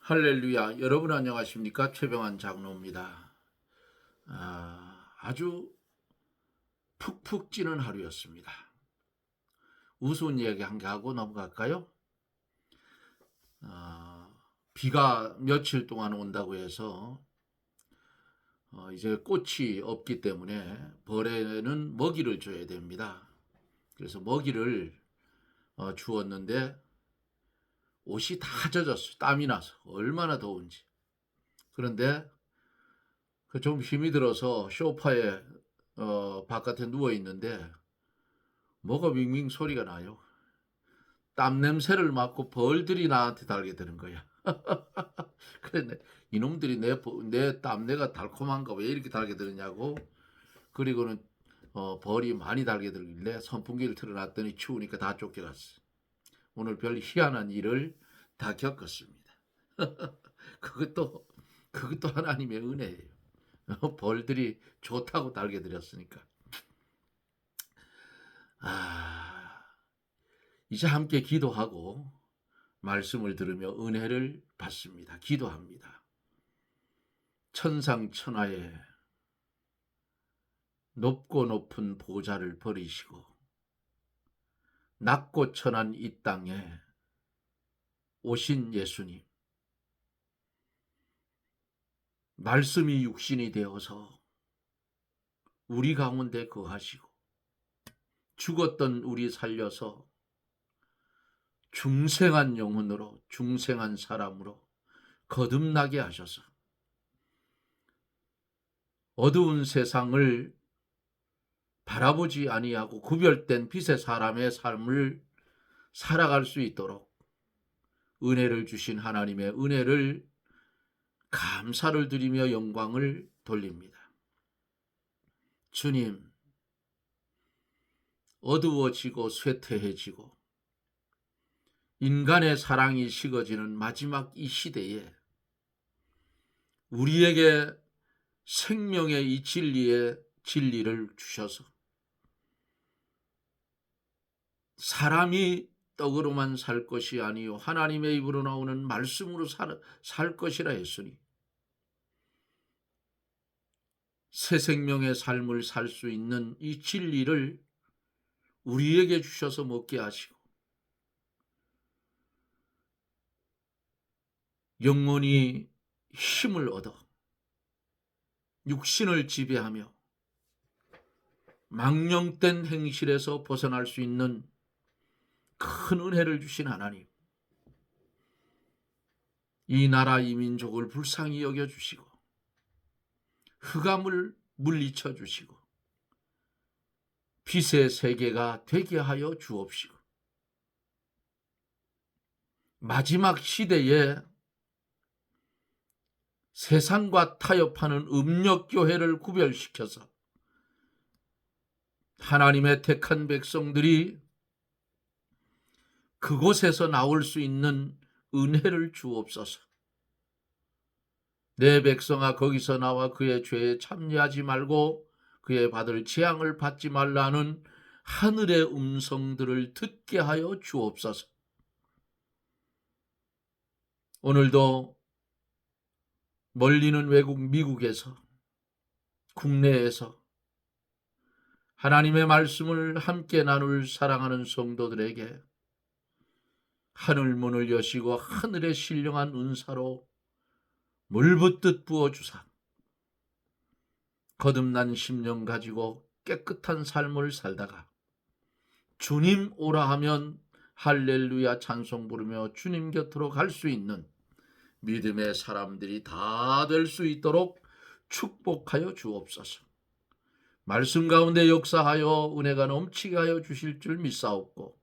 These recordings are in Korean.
할렐루야. 여러분 안녕하십니까? 최병환 장로입니다. 아주 푹푹 찌는 하루였습니다. 우스운 이야기 한 개 하고 넘어갈까요? 비가 며칠 동안 온다고 해서 이제 꽃이 없기 때문에 벌에는 먹이를 줘야 됩니다. 그래서 먹이를 주었는데 옷이 다 젖었어요. 땀이 나서 얼마나 더운지. 그런데 좀 힘이 들어서 소파에 바깥에 누워 있는데 뭐가 윙윙 소리가 나요. 땀 냄새를 맡고 벌들이 나한테 달게 되는 거야. 그래, 이놈들이 내 땀내가 달콤한가 왜 이렇게 달게 되느냐고. 그리고는 벌이 많이 달게 들길래 선풍기를 틀어놨더니 추우니까 다 쫓겨갔어. 오늘 별 희한한 일을 다 겪었습니다. 그것도 하나님의 은혜예요. 벌들이 좋다고 달게 드렸으니까. 이제 함께 기도하고 말씀을 들으며 은혜를 받습니다. 기도합니다. 천상천하에 높고 높은 보좌를 버리시고 낮고 천한 이 땅에 오신 예수님, 말씀이 육신이 되어서 우리 가운데 거하시고 죽었던 우리 살려서 중생한 영혼으로, 중생한 사람으로 거듭나게 하셔서 어두운 세상을 바라보지 아니하고 구별된 빛의 사람의 삶을 살아갈 수 있도록 은혜를 주신 하나님의 은혜를 감사를 드리며 영광을 돌립니다. 주님, 어두워지고 쇠퇴해지고 인간의 사랑이 식어지는 마지막 이 시대에 우리에게 생명의 이 진리를 주셔서 사람이 떡으로만 살 것이 아니요 하나님의 입으로 나오는 말씀으로 살 것이라 했으니 새 생명의 삶을 살 수 있는 이 진리를 우리에게 주셔서 먹게 하시고 영혼이 힘을 얻어 육신을 지배하며 망령된 행실에서 벗어날 수 있는 큰 은혜를 주신 하나님, 이 나라 이 민족을 불쌍히 여겨주시고 흑암을 물리쳐 주시고 빛의 세계가 되게 하여 주옵시고 마지막 시대에 세상과 타협하는 음력교회를 구별시켜서 하나님의 택한 백성들이 그곳에서 나올 수 있는 은혜를 주옵소서. 내 백성아 거기서 나와 그의 죄에 참여하지 말고 그의 받을 재앙을 받지 말라는 하늘의 음성들을 듣게 하여 주옵소서. 오늘도 멀리는 외국 미국에서 국내에서 하나님의 말씀을 함께 나눌 사랑하는 성도들에게 하늘 문을 여시고 하늘의 신령한 은사로 물붓듯 부어주사 거듭난 심령 가지고 깨끗한 삶을 살다가 주님 오라 하면 할렐루야 찬송 부르며 주님 곁으로 갈 수 있는 믿음의 사람들이 다 될 수 있도록 축복하여 주옵소서. 말씀 가운데 역사하여 은혜가 넘치게 하여 주실 줄 믿사옵고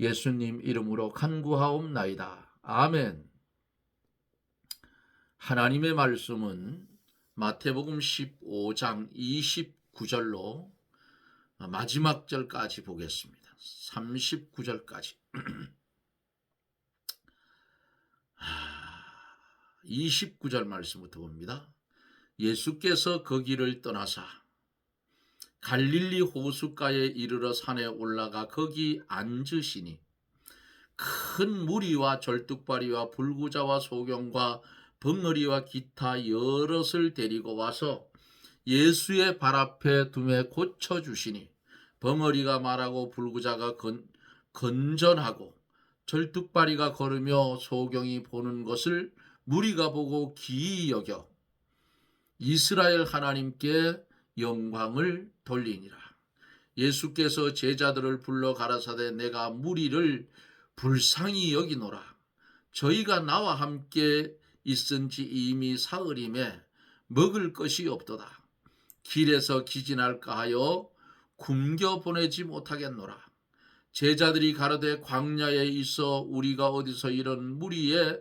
예수님 이름으로 간구하옵나이다. 아멘. 하나님의 말씀은 마태복음 15장 29절로 마지막 절까지 보겠습니다. 39절까지. 29절 말씀부터 봅니다. 예수께서 거기를 떠나사 갈릴리 호숫가에 이르러 산에 올라가 거기 앉으시니 큰 무리와 절뚝발이와 불구자와 소경과 벙어리와 기타 여럿을 데리고 와서 예수의 발 앞에 두매 고쳐주시니 벙어리가 말하고 불구자가 건전하고 절뚝발이가 걸으며 소경이 보는 것을 무리가 보고 기이 여겨 이스라엘 하나님께 영광을 돌리니라. 예수께서 제자들을 불러 가라사대 내가 무리를 불쌍히 여기노라. 저희가 나와 함께 있은 지 이미 사흘임에 먹을 것이 없도다. 길에서 기진할까 하여 굶겨 보내지 못하겠노라. 제자들이 가로되 광야에 있어 우리가 어디서 이런 무리에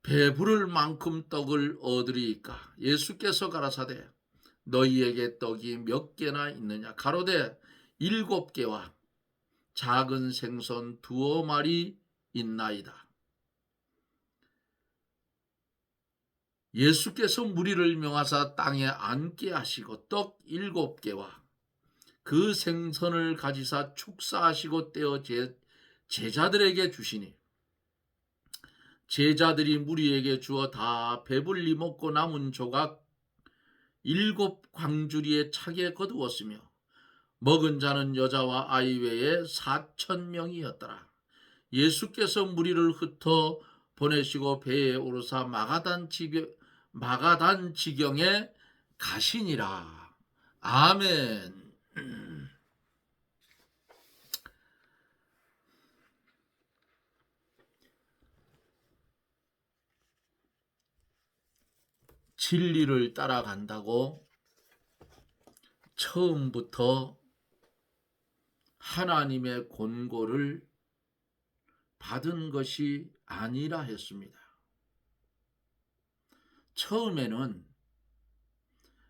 배부를 만큼 떡을 얻으리이까. 예수께서 가라사대 너희에게 떡이 몇 개나 있느냐. 가로되 7개와 작은 생선 2마리 있나이다. 예수께서 무리를 명하사 땅에 앉게 하시고 떡 7개와 그 생선을 가지사 축사하시고 떼어 제자들에게 주시니 제자들이 무리에게 주어 다 배불리 먹고 남은 조각 7 광주리에 차게 거두었으며 먹은 자는 여자와 아이 외에 4,000명이었더라. 예수께서 무리를 흩어 보내시고 배에 오르사 마가단 지경에 가시니라. 아멘. 진리를 따라간다고 처음부터 하나님의 권고를 받은 것이 아니라 했습니다. 처음에는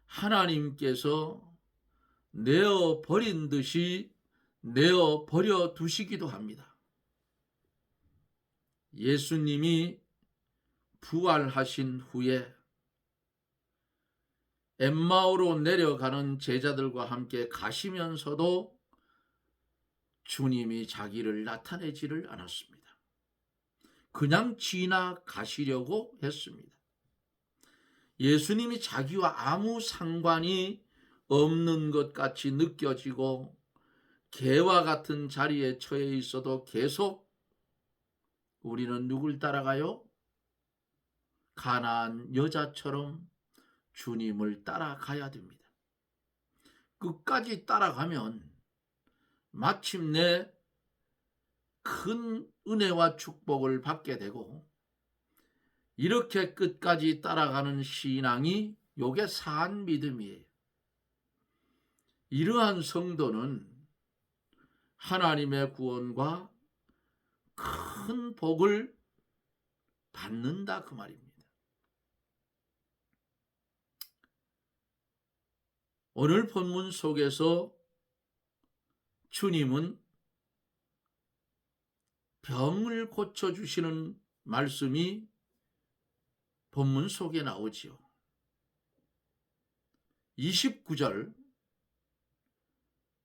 하나님께서 내어 버린 듯이 내어 버려 두시기도 합니다. 예수님이 부활하신 후에 엠마오로 내려가는 제자들과 함께 가시면서도 주님이 자기를 나타내지를 않았습니다. 그냥 지나가시려고 했습니다. 예수님이 자기와 아무 상관이 없는 것 같이 느껴지고 개와 같은 자리에 처해 있어도 계속 우리는 누굴 따라가요? 가나안 여자처럼 주님을 따라가야 됩니다. 끝까지 따라가면 마침내 큰 은혜와 축복을 받게 되고 이렇게 끝까지 따라가는 신앙이 요게 산 믿음이에요. 이러한 성도는 하나님의 구원과 큰 복을 받는다 그 말입니다. 오늘 본문 속에서 주님은 병을 고쳐주시는 말씀이 본문 속에 나오지요. 29절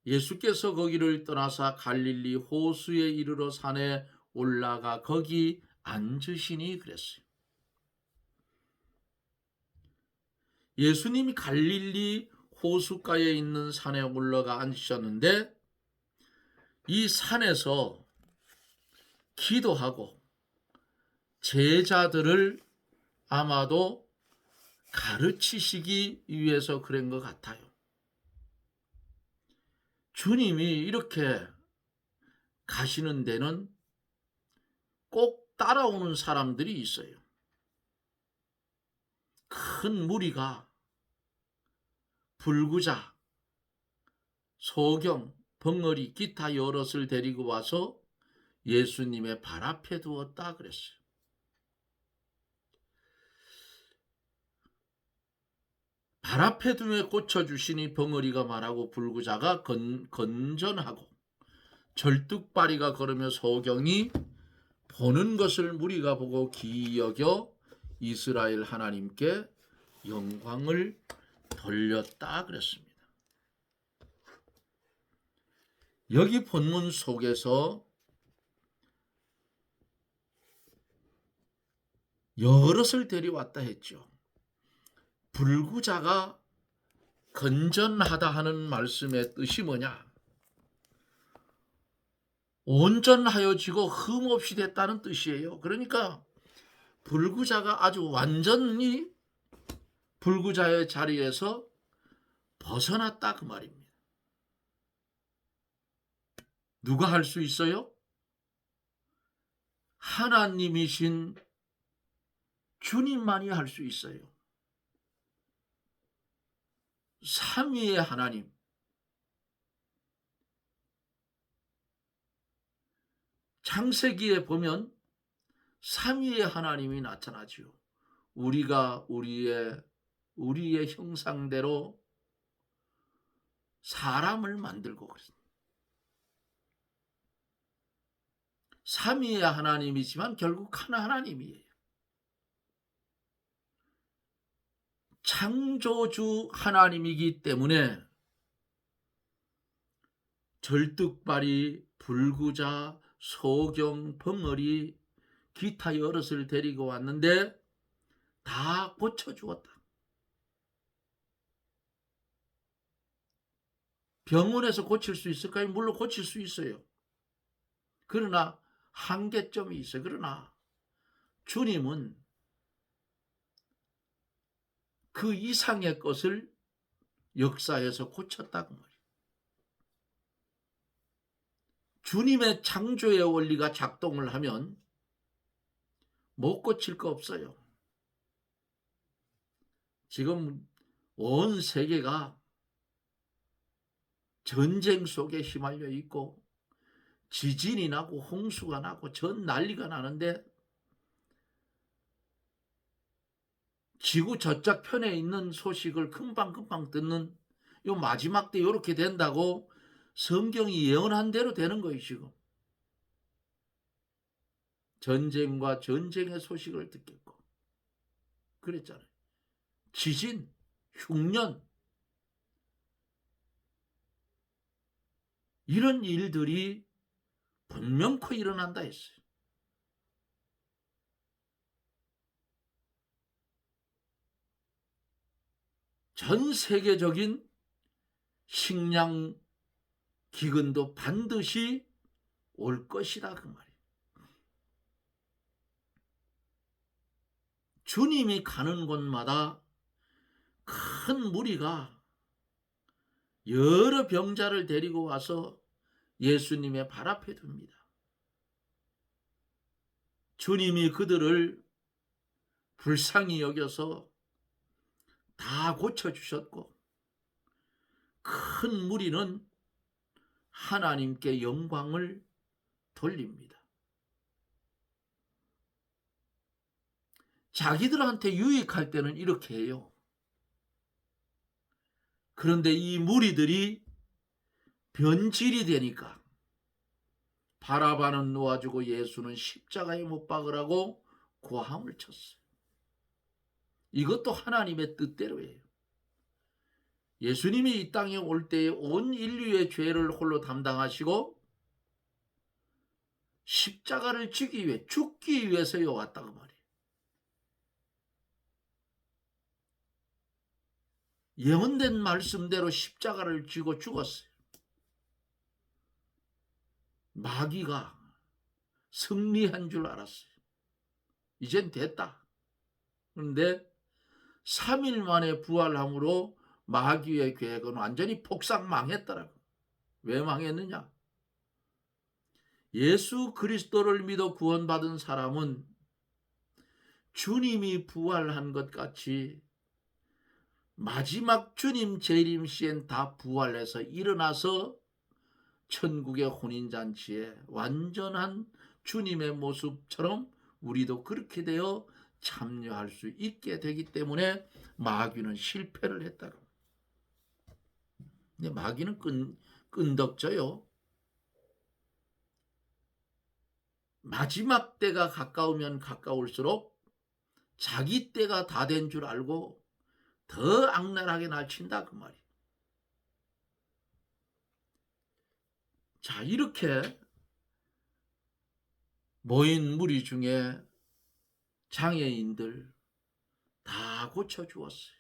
예수께서 거기를 떠나사 갈릴리 호수에 이르러 산에 올라가 거기 앉으시니 그랬어요. 예수님이 갈릴리 호수가에 있는 산에 올라가 앉으셨는데 이 산에서 기도하고 제자들을 아마도 가르치시기 위해서 그런 것 같아요. 주님이 이렇게 가시는 데는 꼭 따라오는 사람들이 있어요. 큰 무리가 불구자, 소경, 벙어리, 기타 여럿을 데리고 와서 예수님의 발 앞에 두었다 그랬어요. 발 앞에 두며 고쳐주시니 벙어리가 말하고 불구자가 건전하고 절뚝발이가 걸으며 소경이 보는 것을 무리가 보고 기이 여겨 이스라엘 하나님께 영광을 돌렸다 그랬습니다. 여기 본문 속에서 여럿을 데려왔다 했죠. 불구자가 건전하다 하는 말씀의 뜻이 뭐냐? 온전하여지고 흠없이 됐다는 뜻이에요. 그러니까 불구자가 아주 완전히 불구자의 자리에서 벗어났다 그 말입니다. 누가 할 수 있어요? 하나님이신 주님만이 할 수 있어요. 삼위의 하나님. 창세기에 보면 삼위의 하나님이 나타나지요. 우리가 우리의 형상대로 사람을 만들고 그랬습니다. 삼위의 하나님이지만 결국 하나 하나님이에요. 창조주 하나님이기 때문에 절뚝발이, 불구자, 소경, 벙어리, 기타 여럿을 데리고 왔는데 다 고쳐주었다. 병원에서 고칠 수 있을까요? 물론 고칠 수 있어요. 그러나 한계점이 있어요. 그러나 주님은 그 이상의 것을 역사에서 고쳤다고 말이에요. 주님의 창조의 원리가 작동을 하면 못 고칠 거 없어요. 지금 온 세계가 전쟁 속에 휘말려 있고 지진이 나고 홍수가 나고 전 난리가 나는데 지구 저쪽 편에 있는 소식을 금방금방 듣는 요 마지막 때 이렇게 된다고 성경이 예언한 대로 되는 거예요. 지금 전쟁과 전쟁의 소식을 듣겠고 그랬잖아요. 지진, 흉년 이런 일들이 분명코 일어난다 했어요. 전 세계적인 식량 기근도 반드시 올 것이다 그 말이에요. 주님이 가는 곳마다 큰 무리가 여러 병자를 데리고 와서 예수님의 발 앞에 둡니다. 주님이 그들을 불쌍히 여겨서 다 고쳐주셨고 큰 무리는 하나님께 영광을 돌립니다. 자기들한테 유익할 때는 이렇게 해요. 그런데 이 무리들이 변질이 되니까 바라바는 놓아주고 예수는 십자가에 못 박으라고 고함을 쳤어요. 이것도 하나님의 뜻대로예요. 예수님이 이 땅에 올 때에 온 인류의 죄를 홀로 담당하시고 십자가를 지기 위해 죽기 위해서 왔다고 말이에요. 예언된 말씀대로 십자가를 지고 죽었어요. 마귀가 승리한 줄 알았어요. 이젠 됐다. 그런데 3일 만에 부활함으로 마귀의 계획은 완전히 폭삭 망했더라고. 왜 망했느냐? 예수 그리스도를 믿어 구원받은 사람은 주님이 부활한 것 같이 마지막 주님 재림 시엔 다 부활해서 일어나서 천국의 혼인잔치에 완전한 주님의 모습처럼 우리도 그렇게 되어 참여할 수 있게 되기 때문에 마귀는 실패를 했다고. 근데 마귀는 끈덕져요. 마지막 때가 가까우면 가까울수록 자기 때가 다 된 줄 알고 더 악랄하게 날친다 그 말이에요. 자, 이렇게 모인 무리 중에 장애인들 다 고쳐주었어요.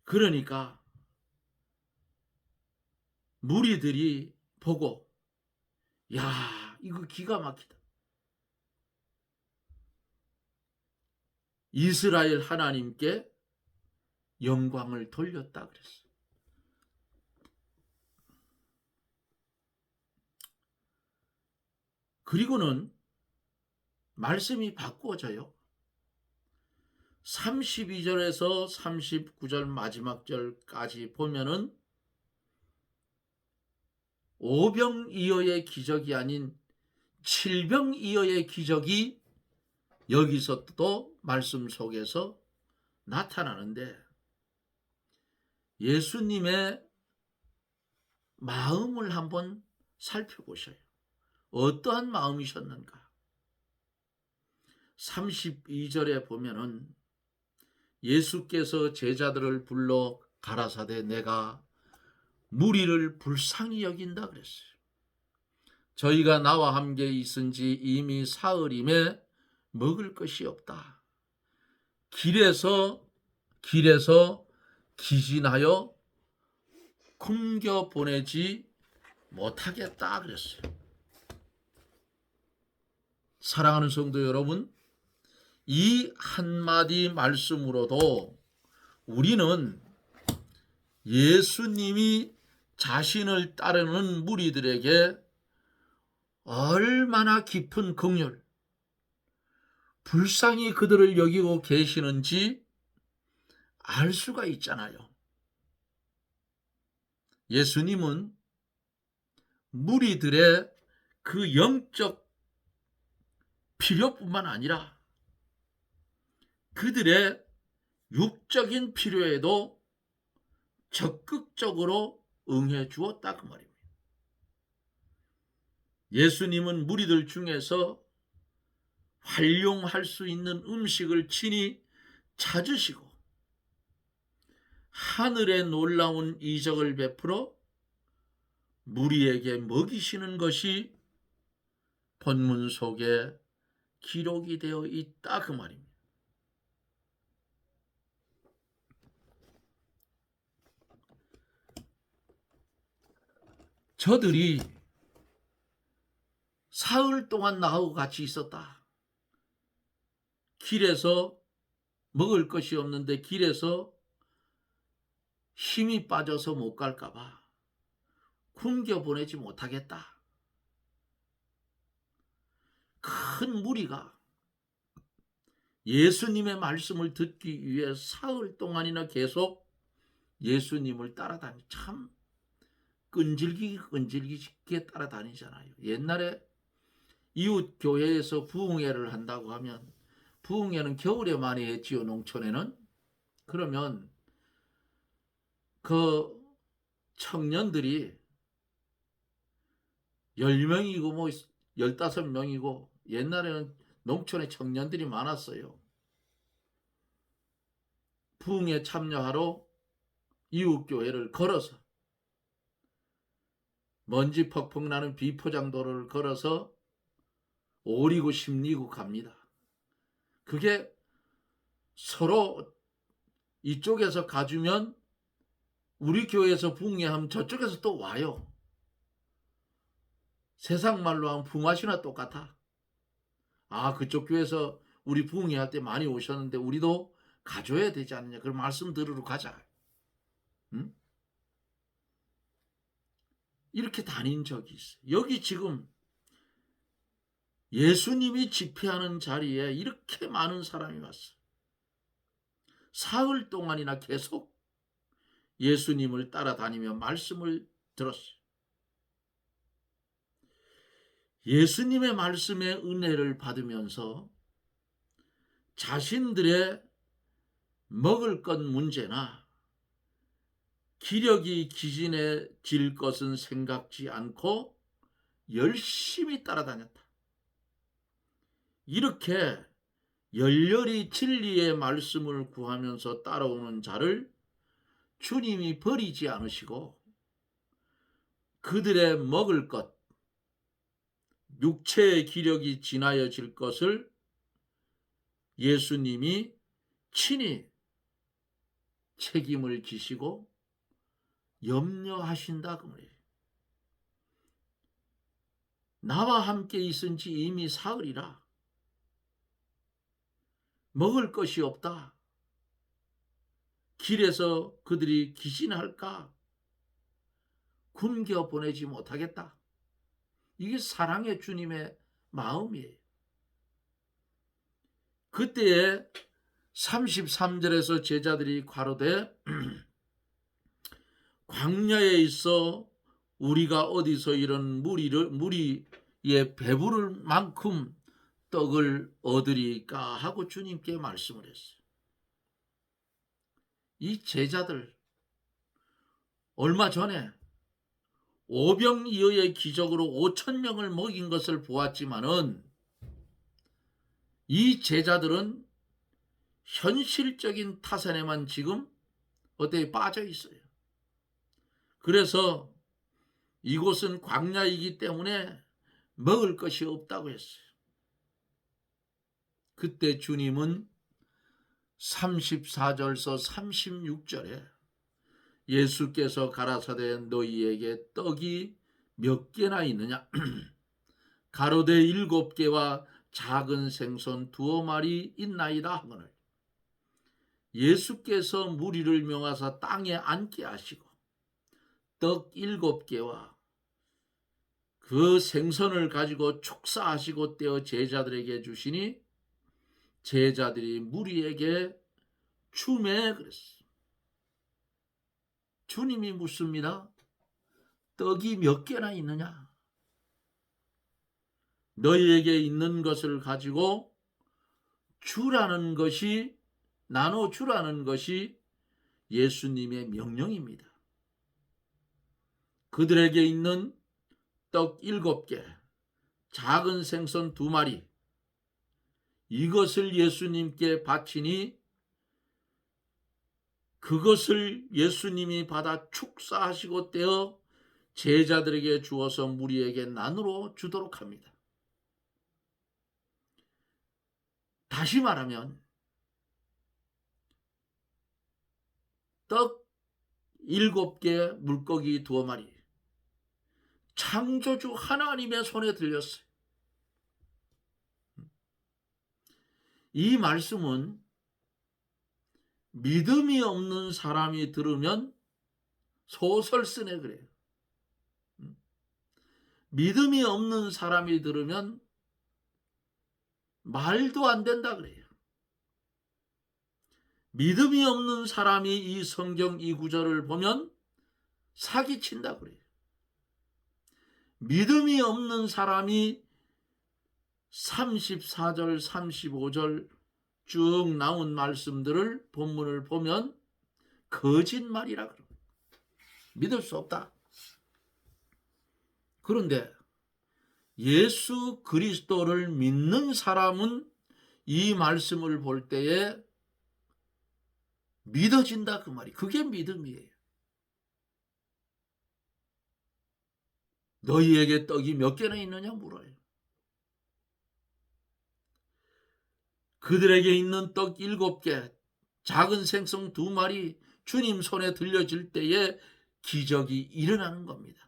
그러니까 무리들이 보고 야, 이거 기가 막히다. 이스라엘 하나님께 영광을 돌렸다 그랬어요. 그리고는 말씀이 바꾸어져요. 32절에서 39절 마지막 절까지 보면은 오병이어의 기적이 아닌 칠병이어의 기적이 여기서 또 말씀 속에서 나타나는데, 예수님의 마음을 한번 살펴보셔요. 어떠한 마음이셨는가? 32절에 보면은 예수께서 제자들을 불러 가라사대 내가 무리를 불쌍히 여긴다 그랬어요. 저희가 나와 함께 있은지 이미 사흘임에 먹을 것이 없다. 길에서 기진하여 굶겨 보내지 못하겠다 그랬어요. 사랑하는 성도 여러분, 이 한마디 말씀으로도 우리는 예수님이 자신을 따르는 무리들에게 얼마나 깊은 긍휼, 불쌍히 그들을 여기고 계시는지 알 수가 있잖아요. 예수님은 무리들의 그 영적 필요뿐만 아니라 그들의 육적인 필요에도 적극적으로 응해 주었다 그 말입니다. 예수님은 무리들 중에서 활용할 수 있는 음식을 친히 찾으시고 하늘의 놀라운 이적을 베풀어 무리에게 먹이시는 것이 본문 속에 기록이 되어 있다 그 말입니다. 저들이 사흘 동안 나하고 같이 있었다. 길에서 먹을 것이 없는데 길에서 힘이 빠져서 못 갈까 봐 굶겨 보내지 못하겠다. 큰 무리가 예수님의 말씀을 듣기 위해 사흘 동안이나 계속 예수님을 따라다니, 참 끈질기게 따라다니잖아요. 옛날에 이웃 교회에서 부흥회를 한다고 하면, 부흥회는 겨울에 많이 했지요, 농촌에는. 그러면 그 청년들이 10명이고 뭐 15명이고, 옛날에는 농촌에 청년들이 많았어요. 부흥에 참여하러 이웃교회를 걸어서 먼지 퍽퍽 나는 비포장도로를 걸어서 5리고 10리고 갑니다. 그게 서로 이쪽에서 가주면 우리 교회에서 부흥회하면 저쪽에서 또 와요. 세상 말로 하면 부맛이나 똑같아. 아, 그쪽 교회에서 우리 부흥회 할 때 많이 오셨는데 우리도 가줘야 되지 않느냐. 그런 말씀 들으러 가자. 응? 이렇게 다닌 적이 있어요. 여기 지금 예수님이 집회하는 자리에 이렇게 많은 사람이 왔어요. 사흘 동안이나 계속 예수님을 따라다니며 말씀을 들었어요. 예수님의 말씀에 은혜를 받으면서 자신들의 먹을 것 문제나 기력이 기진해질 것은 생각지 않고 열심히 따라다녔다. 이렇게 열렬히 진리의 말씀을 구하면서 따라오는 자를 주님이 버리지 않으시고 그들의 먹을 것, 육체의 기력이 지나여질 것을 예수님이 친히 책임을 지시고 염려하신다 그 말이에요. 나와 함께 있은 지 이미 사흘이라 먹을 것이 없다. 길에서 그들이 기진할까 굶겨 보내지 못하겠다. 이게 사랑의 주님의 마음이에요. 그때에 33절에서 제자들이 가로되 광야에 있어 우리가 어디서 이런 무리에 배부를 만큼 떡을 얻으리까 하고 주님께 말씀을 했어요. 이 제자들 얼마 전에 오병이어의 기적으로 5,000명을 먹인 것을 보았지만은 이 제자들은 현실적인 타산에만 지금 어디에 빠져 있어요. 그래서 이곳은 광야이기 때문에 먹을 것이 없다고 했어요. 그때 주님은 34절서 36절에 예수께서 가라사대 너희에게 떡이 몇 개나 있느냐 가로되 7개와 작은 생선 2마리 있나이다 하거늘 예수께서 무리를 명하사 땅에 앉게 하시고 떡 7개와 그 생선을 가지고 축사하시고 떼어 제자들에게 주시니 제자들이 무리에게 주매 그랬어요. 주님이 묻습니다. 떡이 몇 개나 있느냐? 너희에게 있는 것을 가지고 주라는 것이 나눠주라는 것이 예수님의 명령입니다. 그들에게 있는 떡 7개, 작은 생선 2마리 이것을 예수님께 바치니 그것을 예수님이 받아 축사하시고 떼어 제자들에게 주어서 무리에게 나누어 주도록 합니다. 다시 말하면 떡 7개, 물고기 2마리 창조주 하나님의 손에 들렸어요. 이 말씀은 믿음이 없는 사람이 들으면 소설 쓰네 그래요. 믿음이 없는 사람이 들으면 말도 안 된다 그래요. 믿음이 없는 사람이 이 성경 이 구절을 보면 사기친다 그래요. 믿음이 없는 사람이 34절, 35절 쭉 나온 말씀들을 본문을 보면 거짓말이라 그래요. 믿을 수 없다. 그런데 예수 그리스도를 믿는 사람은 이 말씀을 볼 때에 믿어진다 그 말이. 그게 믿음이에요. 너희에게 떡이 몇 개나 있느냐 물어요. 그들에게 있는 떡 7개, 작은 생선 2마리 주님 손에 들려질 때에 기적이 일어나는 겁니다.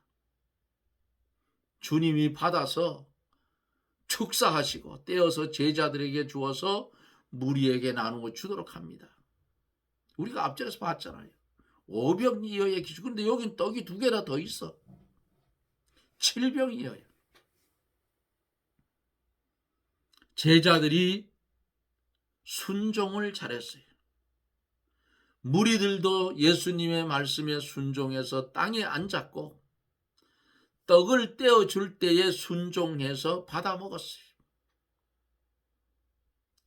주님이 받아서 축사하시고 떼어서 제자들에게 주어서 무리에게 나누어 주도록 합니다. 우리가 앞전에서 봤잖아요. 오병이어의 기적. 그런데 여긴 떡이 2개나 더 있어. 7병이어요. 제자들이 순종을 잘했어요. 무리들도 예수님의 말씀에 순종해서 땅에 앉았고 떡을 떼어줄 때에 순종해서 받아 먹었어요.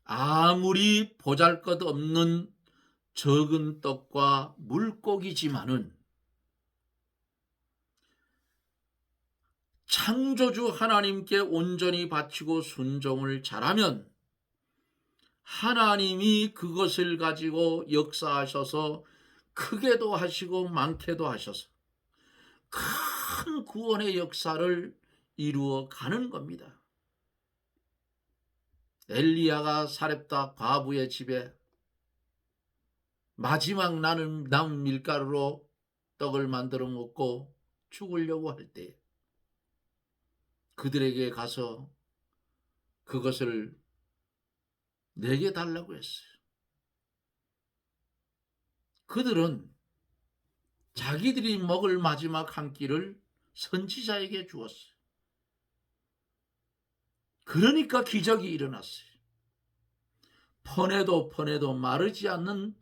아무리 보잘것없는 적은 떡과 물고기지만은 창조주 하나님께 온전히 바치고 순종을 잘하면 하나님이 그것을 가지고 역사하셔서 크게도 하시고 많게도 하셔서 큰 구원의 역사를 이루어 가는 겁니다. 엘리야가 사렙다 과부의 집에 마지막 남은 밀가루로 떡을 만들어 먹고 죽으려고 할 때 그들에게 가서 그것을 내게 달라고 했어요. 그들은 자기들이 먹을 마지막 한 끼를 선지자에게 주었어요. 그러니까 기적이 일어났어요. 퍼내도 마르지 않는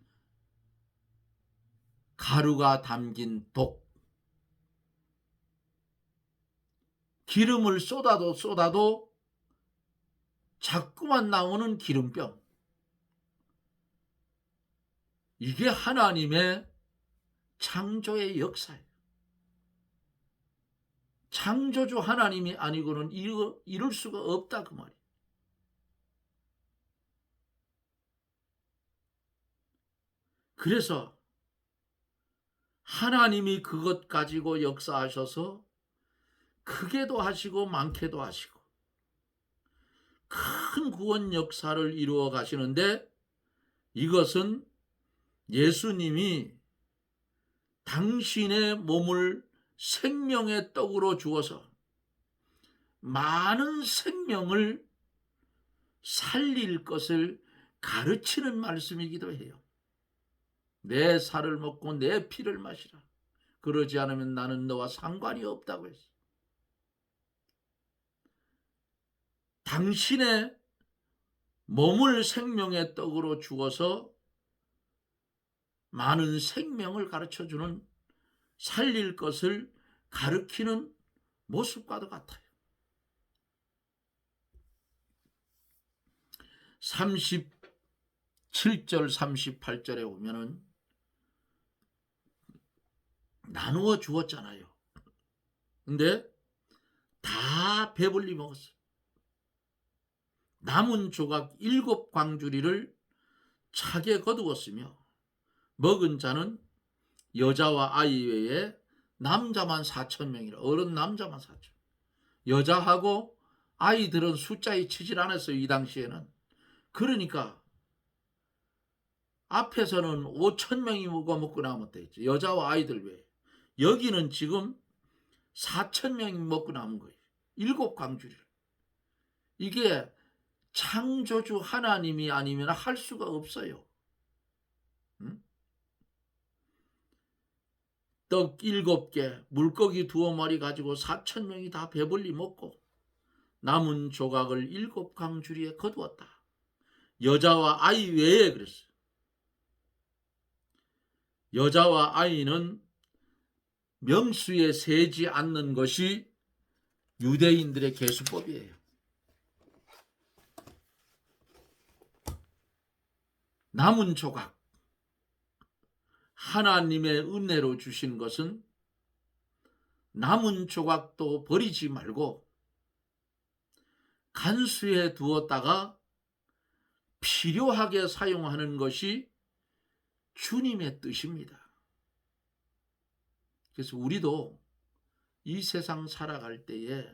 가루가 담긴 독, 기름을 쏟아도 자꾸만 나오는 기름병. 이게 하나님의 창조의 역사예요. 창조주 하나님이 아니고는 이룰 수가 없다 그 말이에요. 그래서 하나님이 그것 가지고 역사하셔서 크게도 하시고 많게도 하시고 큰 구원 역사를 이루어 가시는데, 이것은 예수님이 당신의 몸을 생명의 떡으로 주어서 많은 생명을 살릴 것을 가르치는 말씀이기도 해요. 내 살을 먹고 내 피를 마시라. 그러지 않으면 나는 너와 상관이 없다고 했어요. 당신의 몸을 생명의 떡으로 주어서 많은 생명을 가르쳐주는, 살릴 것을 가르치는 모습과도 같아요. 37절 38절에 보면은 나누어 주었잖아요. 근데 다 배불리 먹었어요. 남은 조각 7광주리를 차게 거두었으며 먹은 자는 여자와 아이 외에 남자만 4,000명이라. 어른 남자만 4,000명. 여자하고 아이들은 숫자에 치질 않았어요, 이 당시에는. 그러니까 앞에서는 5,000명이 먹고 남았다 했죠. 여자와 아이들 외에. 여기는 지금 4,000명이 먹고 남은 거예요. 7광주리를. 이게 창조주 하나님이 아니면 할 수가 없어요. 응? 떡 7개, 물고기 2마리 가지고 4,000명이 다 배불리 먹고 남은 조각을 7광주리에 거두었다. 여자와 아이 외에 그랬어요. 여자와 아이는 명수에 세지 않는 것이 유대인들의 계수법이에요. 남은 조각, 하나님의 은혜로 주신 것은 남은 조각도 버리지 말고 간수해 두었다가 필요하게 사용하는 것이 주님의 뜻입니다. 그래서 우리도 이 세상 살아갈 때에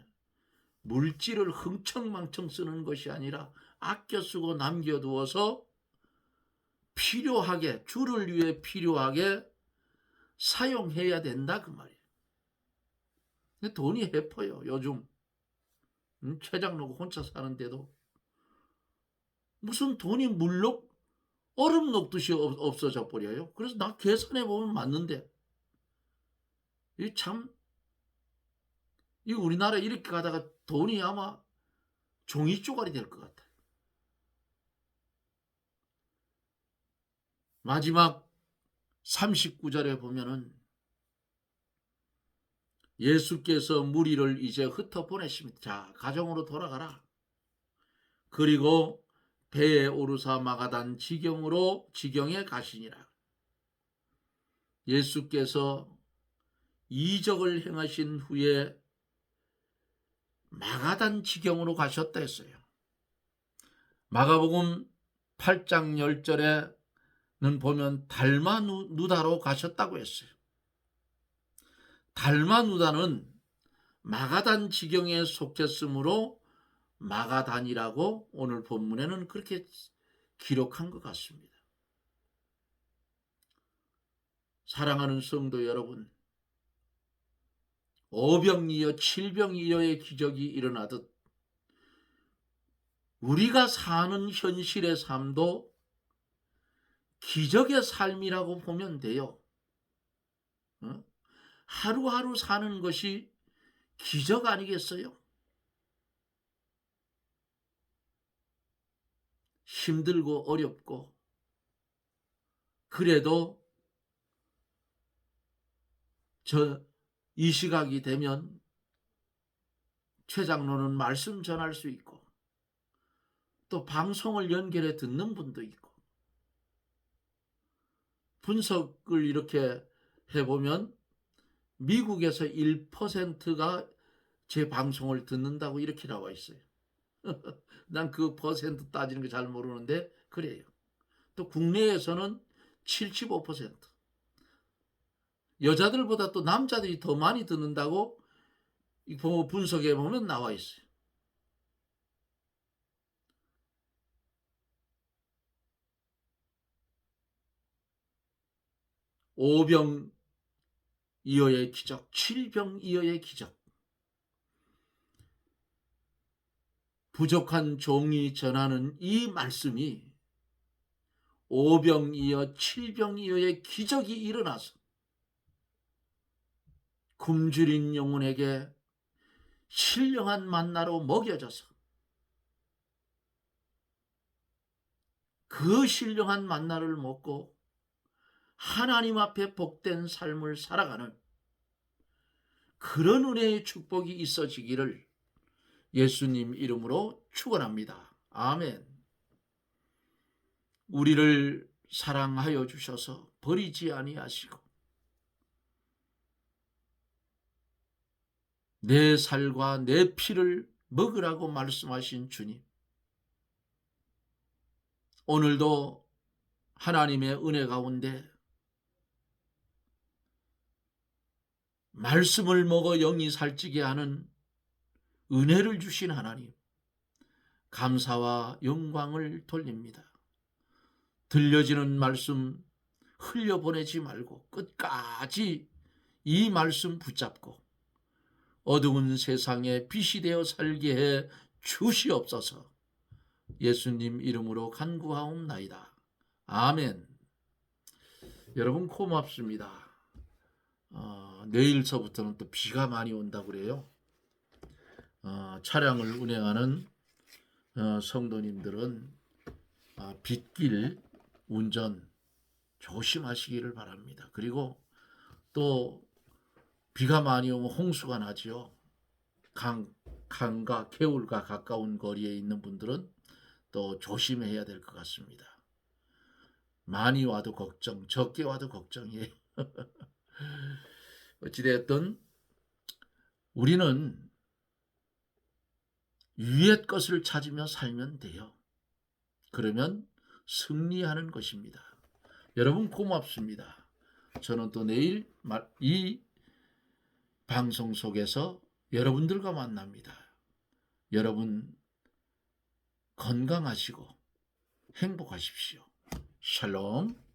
물질을 흥청망청 쓰는 것이 아니라 아껴 쓰고 남겨두어서 필요하게, 주를 위해 필요하게 사용해야 된다 그 말이에요. 돈이 해퍼요. 요즘 최장로가 혼자 사는데도 무슨 돈이 물록 얼음 녹듯이 없어져 버려요. 그래서 나 계산해 보면 맞는데 이 우리나라 이렇게 가다가 돈이 아마 종이 쪼가리 될 것 같아요. 마지막 39절에 보면은 예수께서 무리를 이제 흩어보내십니다. 자, 가정으로 돌아가라. 그리고 배에 오르사 마가단 지경에 가시니라. 예수께서 이적을 행하신 후에 마가단 지경으로 가셨다 했어요. 마가복음 8장 10절에는 보면 달마누다로 가셨다고 했어요. 달마누다는 마가단 지경에 속했으므로 마가단이라고 오늘 본문에는 그렇게 기록한 것 같습니다. 사랑하는 성도 여러분, 오병이어 칠병이어의 기적이 일어나듯 우리가 사는 현실의 삶도 기적의 삶이라고 보면 돼요. 하루하루 사는 것이 기적 아니겠어요? 힘들고 어렵고 그래도 이 시각이 되면 최 장로는 말씀 전할 수 있고 또 방송을 연결해 듣는 분도 있고 분석을 이렇게 해보면 미국에서 1%가 제 방송을 듣는다고 이렇게 나와 있어요. 난 그 퍼센트 따지는 거 잘 모르는데 그래요. 또 국내에서는 75%, 여자들보다 또 남자들이 더 많이 듣는다고 분석해 보면 나와 있어요. 오병이어의 기적, 칠병이어의 기적. 부족한 종이 전하는 이 말씀이 오병이어, 칠병이어의 기적이 일어나서 굶주린 영혼에게 신령한 만나로 먹여져서 그 신령한 만나를 먹고 하나님 앞에 복된 삶을 살아가는 그런 은혜의 축복이 있어지기를 예수님 이름으로 축원합니다. 아멘. 우리를 사랑하여 주셔서 버리지 아니하시고 내 살과 내 피를 먹으라고 말씀하신 주님, 오늘도 하나님의 은혜 가운데 말씀을 먹어 영이 살찌게 하는 은혜를 주신 하나님, 감사와 영광을 돌립니다. 들려지는 말씀 흘려보내지 말고 끝까지 이 말씀 붙잡고 어두운 세상에 빛이 되어 살게 해 주시옵소서. 예수님 이름으로 간구하옵나이다. 아멘. 여러분 고맙습니다. 내일서부터는 또 비가 많이 온다고 그래요. 차량을 운행하는 성도님들은 빗길 운전 조심하시기를 바랍니다. 그리고 또 비가 많이 오면 홍수가 나지요. 강과 개울과 가까운 거리에 있는 분들은 또 조심해야 될 것 같습니다. 많이 와도 걱정, 적게 와도 걱정이에요. 어찌되었든 우리는 위의 것을 찾으며 살면 돼요. 그러면 승리하는 것입니다. 여러분 고맙습니다. 저는 또 내일 이 방송 속에서 여러분들과 만납니다. 여러분 건강하시고 행복하십시오. 샬롬.